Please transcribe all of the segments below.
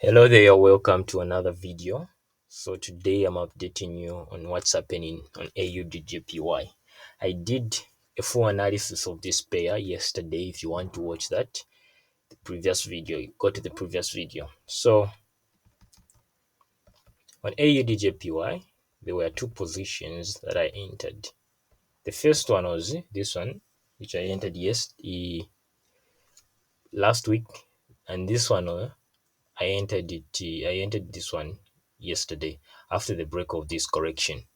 Hello there, welcome to another video. So today I'm updating you on what's happening on AUDJPY. I did a full analysis of this pair yesterday. If you want to watch that, the previous video, go to the previous video. So on AUDJPY, there were two positions that I entered. The first one was this one, which I entered last week, and this one I entered this one yesterday after the break of this correction.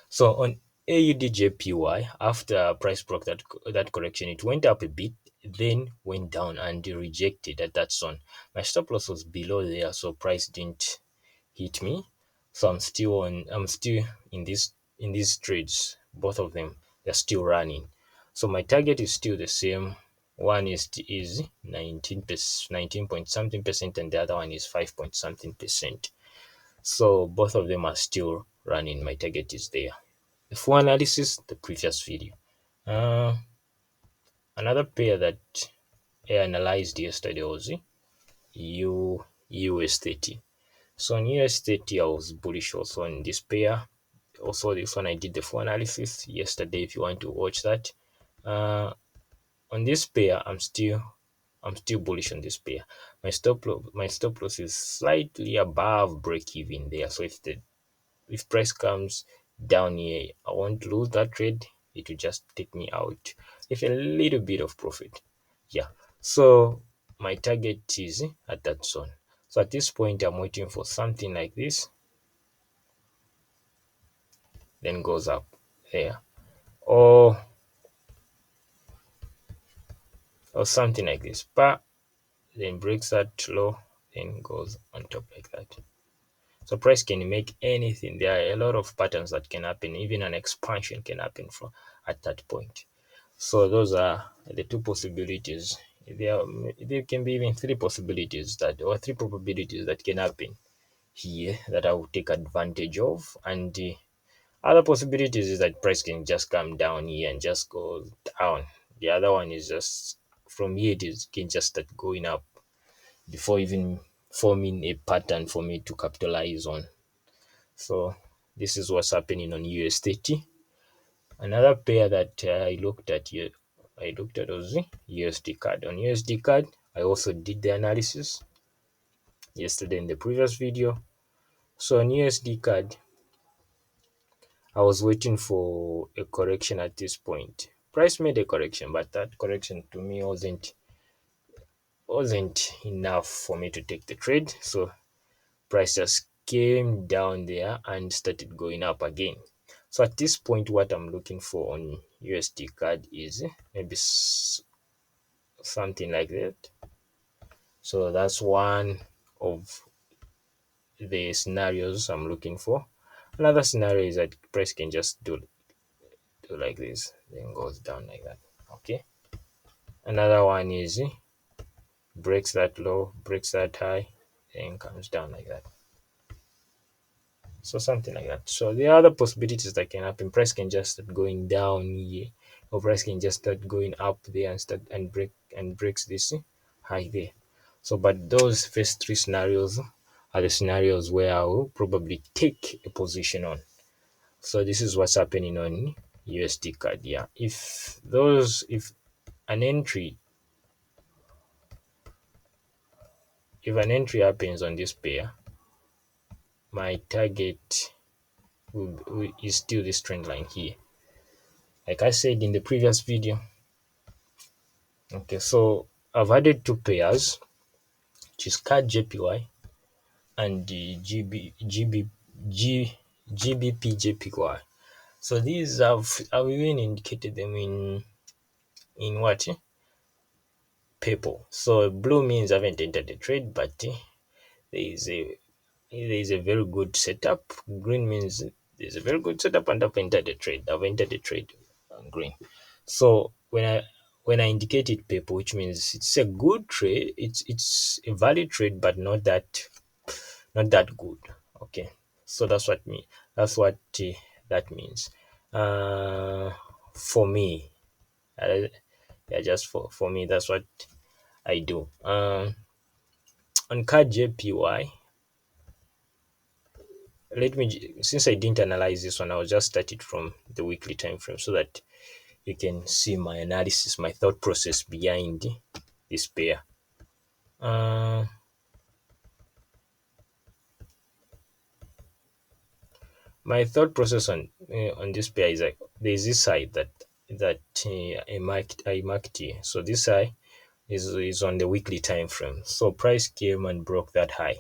So on AUDJPY, after price broke that correction, it went up a bit, then went down and rejected at that zone. My stop loss was below there, so price didn't hit me. So I'm still in these trades, both of them, they're still running. So my target is still the same. One is 19 point something percent, and the other one is 5 point something percent. So both of them are still running. My target is there. The full analysis, the previous video. Uh, Another pair that I analyzed yesterday was US30. So on US30, I was bullish also on this pair. Also, this one I did the full analysis yesterday. If you want to watch that, uh, on this pair, I'm still bullish on this pair. My stop loss is slightly above break even there. So if price comes down here, I won't lose that trade. It will just take me out with a little bit of profit. Yeah. So my target is at that zone. So at this point, I'm waiting for something like this, then goes up there, or something like this, but then breaks that low, then goes on top like that. So price can make anything. There are a lot of patterns that can happen. Even an expansion can happen from at that point. So those are the two possibilities. There can be even three possibilities or three probabilities that can happen here that I will take advantage of. And the other possibilities is that price can just come down here and just go down. The other one is just from here it can just start going up before even forming a pattern for me to capitalize on. So this is what's happening on US30. Another pair that I looked at here, was USDCAD. On USDCAD, I also did the analysis yesterday in the previous video. So on USDCAD, I was waiting for a correction at this point. Price made a correction, but that correction to me wasn't enough for me to take the trade. So price just came down there and started going up again. So at this point, what I'm looking for on USDCAD is maybe something like that. So that's one of the scenarios I'm looking for. Another scenario is that price can just do like this, then goes down like that. Okay. Another one is breaks that low, breaks that high, then comes down like that. So something like that. So there are other possibilities that can happen. Price can just start going down here, or price can just start going up there and start and breaks this high there. So, but those first three scenarios are the scenarios where I will probably take a position on. So this is what's happening on USD card. Yeah, if an entry if an entry happens on this pair, my target is still this trend line here. Like I said in the previous video. Okay, so I've added two pairs, which is CAD JPY and the GBP JPY. So these I've even indicated them in what? Purple. So blue means I haven't entered the trade, but there is a very good setup. Green means there's a very good setup and I've entered the trade. I've entered the trade on green. So when I indicated purple, which means it's a good trade, it's a valid trade, but not that good. Okay, so that's what that means. Uh, for me, yeah, just for me, that's what I do. On card JPY, since I didn't analyze this one, I'll just start it from the weekly time frame so that you can see my analysis, my thought process behind this pair. Uh, my thought process on this pair is like there's this side that I marked here. So this high is on the weekly time frame. So price came and broke that high.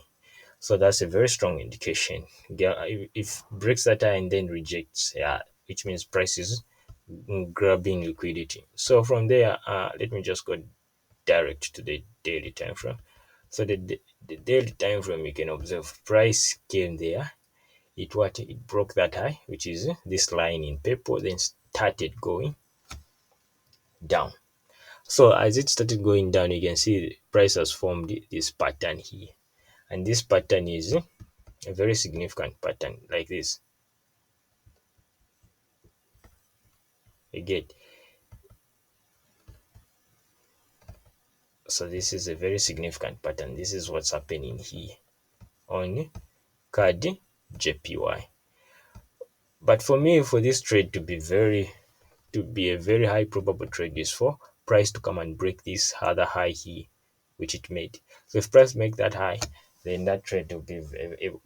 So that's a very strong indication. If breaks that high and then rejects, yeah, which means price is grabbing liquidity. So from there, let me just go direct to the daily time frame. So the daily time frame, you can observe price came there. It broke that high, which is this line in purple, then started going down. So as it started going down, you can see the price has formed this pattern here, and this pattern is a very significant pattern like this. You get. So this is a very significant pattern. This is what's happening here on card JPY. But for me, for this trade to be a very high probable trade is for price to come and break this other high here, which it made. So if price make that high, then that trade will be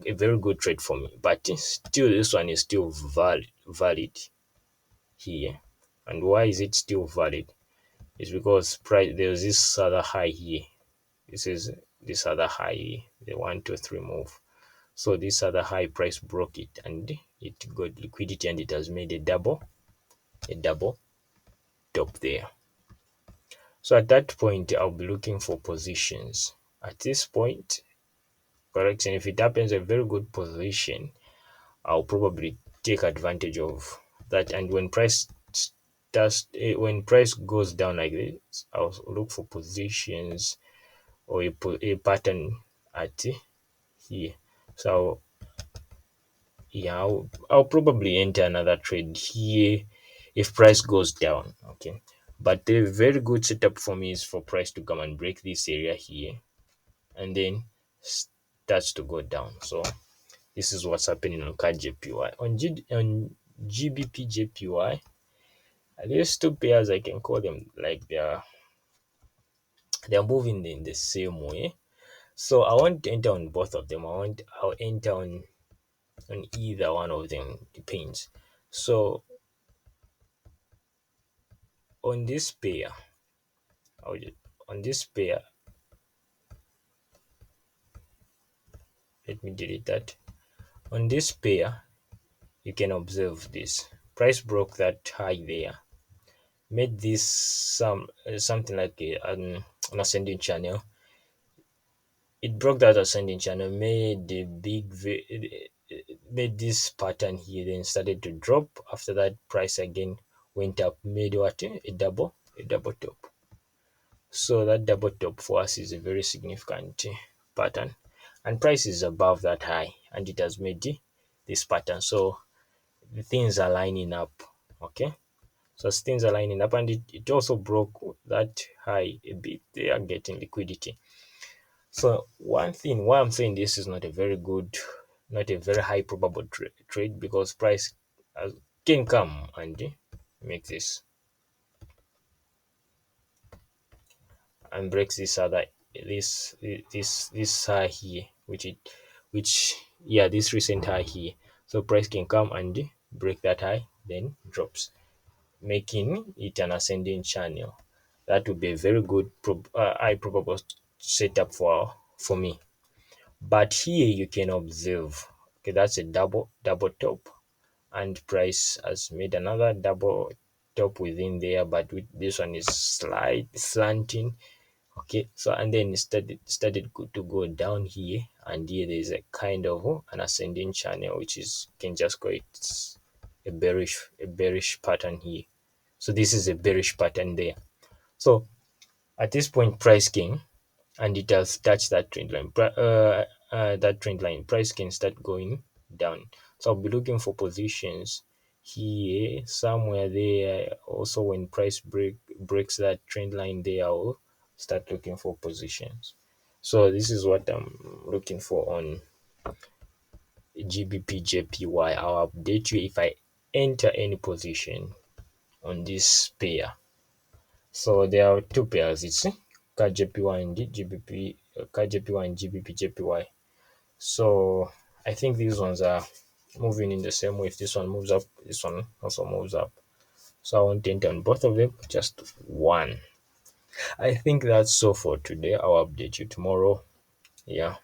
a very good trade for me. But still, this one is still valid here. And why is it still valid? It's because price there's this other high here. This is this other high here, the 1 2 3 move. So this other high price broke it and it got liquidity and it has made a double top there. So at that point, I'll be looking for positions. At this point, correction, if it happens a very good position, I'll probably take advantage of that. And when when price goes down like this, I'll look for positions or a pattern at here. So yeah, I'll probably enter another trade here if price goes down. Okay, but the very good setup for me is for price to come and break this area here and then starts to go down. So this is what's happening on CAD JPY. On GBP JPY, these two pairs I can call them like they're moving in the same way. So I want to enter on both of them. I'll enter on either one of them, depends. So on this pair, I'll just, on this pair, let me delete that. On this pair, you can observe this. Price broke that high there, made this something like an ascending channel. It broke that ascending channel, made the made this pattern here, then started to drop. After that, price again went up, made what a double top. So that double top for us is a very significant pattern, and price is above that high, and it has made this pattern. So the things are lining up. Okay, so as things are lining up, and it also broke that high a bit. They are getting liquidity. So one thing why I'm saying this is not a very good, not a very high probable trade, because price can come and make and breaks this other this high here, which yeah, this recent high here. So price can come and break that high, then drops, making it an ascending channel. That would be a very good high probable setup for me. But here you can observe, okay, that's a double top, and price has made another double top within there, but with this one is slight slanting. Okay, so and then it started to go down here, and here there's a kind of an ascending channel, which is can just call it a bearish pattern here. So this is a bearish pattern there. So at this point, price came and it has touched that trend line. That trend line, price can start going down. So I'll be looking for positions here, somewhere there. Also, when price breaks that trend line there, I'll start looking for positions. So this is what I'm looking for on GBP JPY. I'll update you if I enter any position on this pair. So there are two pairs. It's KJPY and GBP, KJPY and GBP JPY. So I think these ones are moving in the same way. If this one moves up, this one also moves up. So I want to enter on both of them, just one. I think that's so for today. I'll update you tomorrow. Yeah.